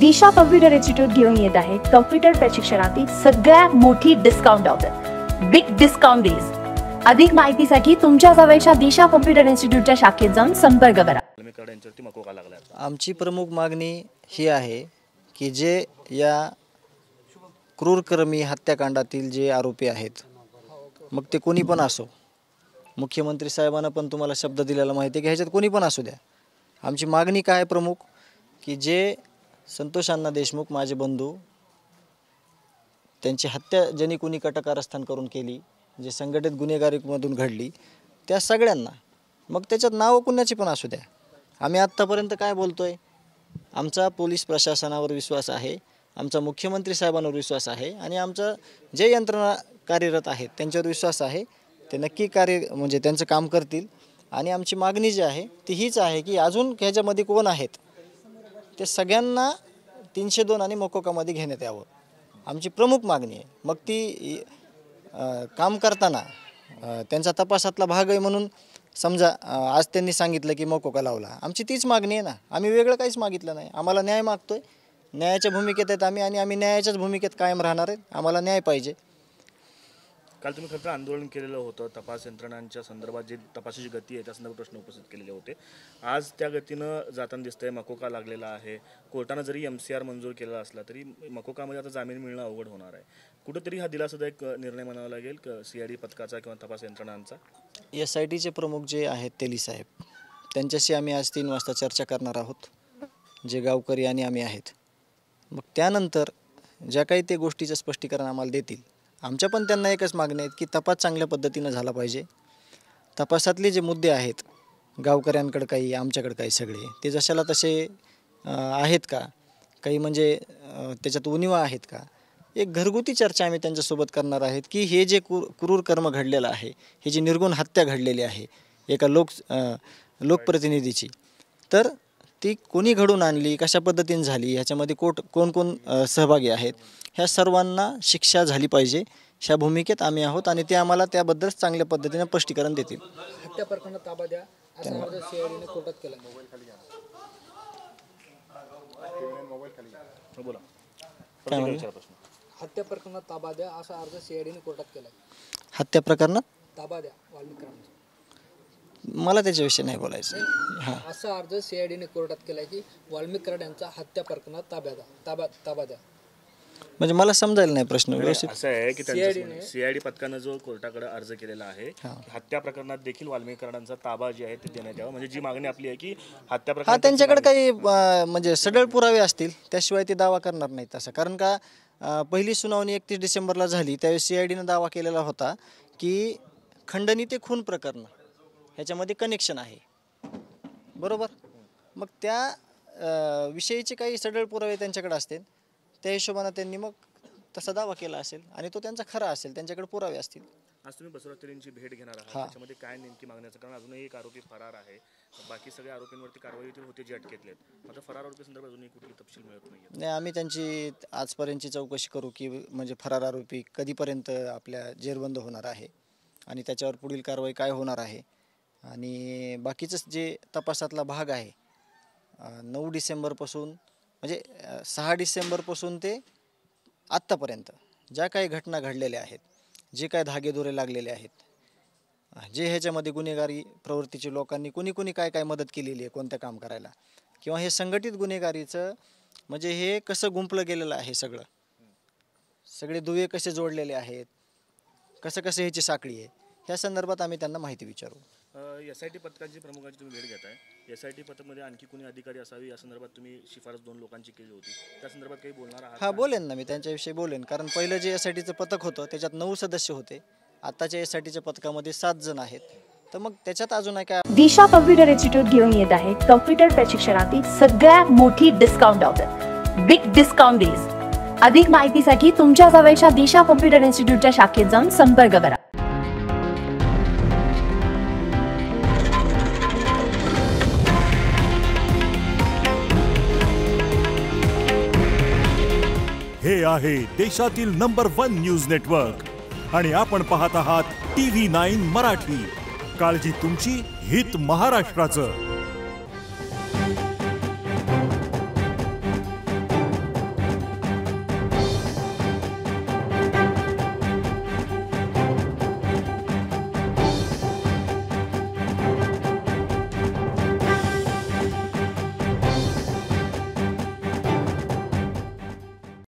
दिशा computer institute घेऊन येत आहे कॉम्प्युटर प्रशिक्षणातील सगळ्यात मोठी discount offer, big discount days. अधिक माहितीसाठी तुमच्या जवळच्या दिशा कॉम्प्युटर इन्स्टिट्यूटच्या शाखेत जाऊन संपर्क करा। आमची प्रमुख मागणी ही आहे की जे या क्रूरकर्मी हत्याकांडातील जे आरोपी आहेत, मग ते कोणी पण असो, मुख्यमंत्री साहेबांना पण तुम्हाला शब्द दिलेला माहिती आहे की ह्याच्यात कोणी पण असू द्या, आमची मागणी काय प्रमुख की जे संतोष अण्णा देशमुख माझे बंधू, त्यांची हत्या ज्यांनी कोणी कटकारस्थान करून केली, जे संघटित गुन्हेगारीमधून घडली, त्या सगळ्यांना, मग त्याच्यात नाव कुणाची पण असू द्या, आम्ही आत्तापर्यंत काय बोलतोय, आमचा पोलीस प्रशासनावर विश्वास आहे, आमचा मुख्यमंत्री साहेबांवर विश्वास आहे आणि आमचा जे यंत्रणा कार्यरत आहेत त्यांच्यावर विश्वास आहे, ते नक्की म्हणजे त्यांचं काम करतील। आणि आमची मागणी जी आहे ती हीच आहे की अजून ह्याच्यामध्ये कोण आहेत ते सगळ्यांना 302 आणि मोकोकामध्ये घेण्यात यावं, आमची प्रमुख मागणी आहे। मग ती काम करताना त्यांचा तपासातला भाग आहे म्हणून समजा आज त्यांनी सांगितलं की मोकोका लावला, आमची तीच मागणी आहे ना, आम्ही वेगळं काहीच मागितलं नाही, आम्हाला न्याय मागतोय, न्यायाच्या भूमिकेत आहेत आम्ही आणि आम्ही न्यायाच्याच भूमिकेत कायम राहणार आहेत, आम्हाला न्याय पाहिजे। काल तुम्ही खरं आंदोलन केलेलं होतं, तपास यंत्रणांच्या संदर्भात जे तपासाची गती आहे त्या संदर्भात प्रश्न उपस्थित केलेले होते, आज त्या गतीनं जाताना दिसतंय, मकोका लागलेला आहे, कोर्टानं जरी MCR मंजूर केलेला असला तरी मकोकामध्ये आता जामीन मिळणं अवघड होणार आहे, कुठेतरी हा दिलासादायक निर्णय म्हणावा लागेल CID पथकाचा किंवा तपास यंत्रणांचा। SITचे प्रमुख जे आहेत तेली साहेब, त्यांच्याशी आम्ही आज 3 वाजता चर्चा करणार आहोत, जे गावकरी आणि आम्ही आहेत, मग त्यानंतर ज्या काही ते गोष्टीचं स्पष्टीकरण आम्हाला देतील, आमच्या पण त्यांना एकच मागणी आहेत की तपास चांगल्या पद्धतीनं झाला पाहिजे, तपासातले जे मुद्दे आहेत गावकऱ्यांकडे काही आमच्याकडे काही सगळे ते जशाला तसे आहेत का, काही म्हणजे त्याच्यात उणिवा आहेत का, एक घरगुती चर्चा आम्ही त्यांच्यासोबत करणार आहेत की हे जे क्रूर कर्म घडलेलं आहे, हे जी निर्गुण हत्या घडलेली आहे एका लोकप्रतिनिधीची, तर ती कोणी घडून आणली, कशा पद्धतीने झाली, ह्याच्यामध्ये कोण कोण सहभागी आहेत, ह्या सर्वांना शिक्षा झाली पाहिजे, ह्या भूमिकेत आम्ही आहोत आणि ते आम्हाला त्याबद्दल चांगल्या पद्धतीने स्पष्टीकरण देतील। हत्या प्रकरणात ताबा द्या असा अर्ज CIDने कोर्टात केला। हत्या प्रकरणात ताबा द्या असा अर्ज CIDने कोर्टात केला। हत्या प्रकरणात ताबा द्या वाल्मिकांना, मला त्याच्याविषयी नाही बोलायचं। हां, असा अर्ज CIDने कोर्टात केला की वाल्मिक कराड यांचा हत्या प्रकरणात ताबा द्या, म्हणजे मला समजायला नाही प्रश्न व्यवस्थित। असं आहे की CID पथकानं जो कोर्टाकडे अर्ज केलेला आहे, हत्या प्रकरणात देखील वाल्मिक कराडांचा ताबा जे आहे ते देण्यात यावा, म्हणजे जी मागणी आपली आहे की हत्या प्रकरणात त्यांच्याकडे काही म्हणजे सडळ पुरावे असतील त्याशिवाय ते दावा करणार नाहीत असं, कारण का पहिली सुनावणी 31 डिसेंबरला झाली, त्यावेळेस CIDने दावा केलेला होता की खंडणी ते खून प्रकरण ह्याच्यामध्ये कनेक्शन आहे, बरोबर, मग त्या विषयीचे काही सडळ पुरावे त्यांच्याकडे असतील, त्या हिशोबाने त्यांनी मग तसा दावा केला असेल आणि तो त्यांचा खरा असेल, त्यांच्याकडे पुरावे असतील। आज तुम्ही बसवराज तरेंची भेट घेणार आहात, त्याच्यामध्ये काय नेमकी मागण्याचं, कारण अजूनही एक आरोपी फरार आहे, बाकी सगळ्या आरोपींवरती कारवाई होते जे अटक घेतलेत, मात्र फरार आरोपी संदर्भात अजूनही कुठली तपशील मिळत नाही। आम्ही त्यांची आजपर्यंतची चौकशी करू की म्हणजे फरार आरोपी कधीपर्यंत आपल्या जेरबंद होणार आहे आणि त्याच्यावर पुढील कारवाई काय होणार आहे, आणि बाकीचं जे तपासातला भाग आहे 9 डिसेंबरपासून म्हणजे 6 डिसेंबरपासून ते आत्तापर्यंत ज्या काही घटना घडलेल्या आहेत, जे काय धागेदोरे लागलेले आहेत, जे ह्याच्यामध्ये गुन्हेगारी प्रवृत्तीच्या लोकांनी कोणी काय काय मदत केलेली आहे कोणत्या काम करायला, किंवा हे संघटित गुन्हेगारीचं म्हणजे हे कसं गुंपलं गेलेलं आहे, सगळे दुवे कसे जोडलेले आहेत, कसं ह्याची साखळी आहे, ह्या संदर्भात आम्ही त्यांना माहिती विचारू। SIT पथकाची प्रमुखांची तुम्ही भेट घेताय, SIT पथकमध्ये आणखी कोणी अधिकारी असावी या संदर्भात तुम्ही शिफारस 2 लोकांची केली होती, त्या संदर्भात काही बोलणार आहात? हां, बोलेन ना, मी त्यांच्याविषयी बोलेन, कारण पहिलं जे SITचं पथक होतं त्याच्यात 9 सदस्य होते, आताच्या SITच्या पथकामध्ये 7 जण आहेत, तर मग त्याच्यात अजून काय। दिशा कॉम्प्युटर इन्स्टिट्यूट घेऊन येत आहे कॉम्प्युटर प्रशिक्षणातील सगळ्यात मोठी discount offer, big discount days. अधिक माहितीसाठी तुमच्या जवळच्या दिशा कॉम्प्युटर इन्स्टिट्यूटच्या शाखेत जाऊन संपर्क करा। हे आहे देशातील नंबर 1 न्यूज नेटवर्क आणि आपण पाहत आहात TV9 मराठी। काळजी तुमची, हित महाराष्ट्राचं।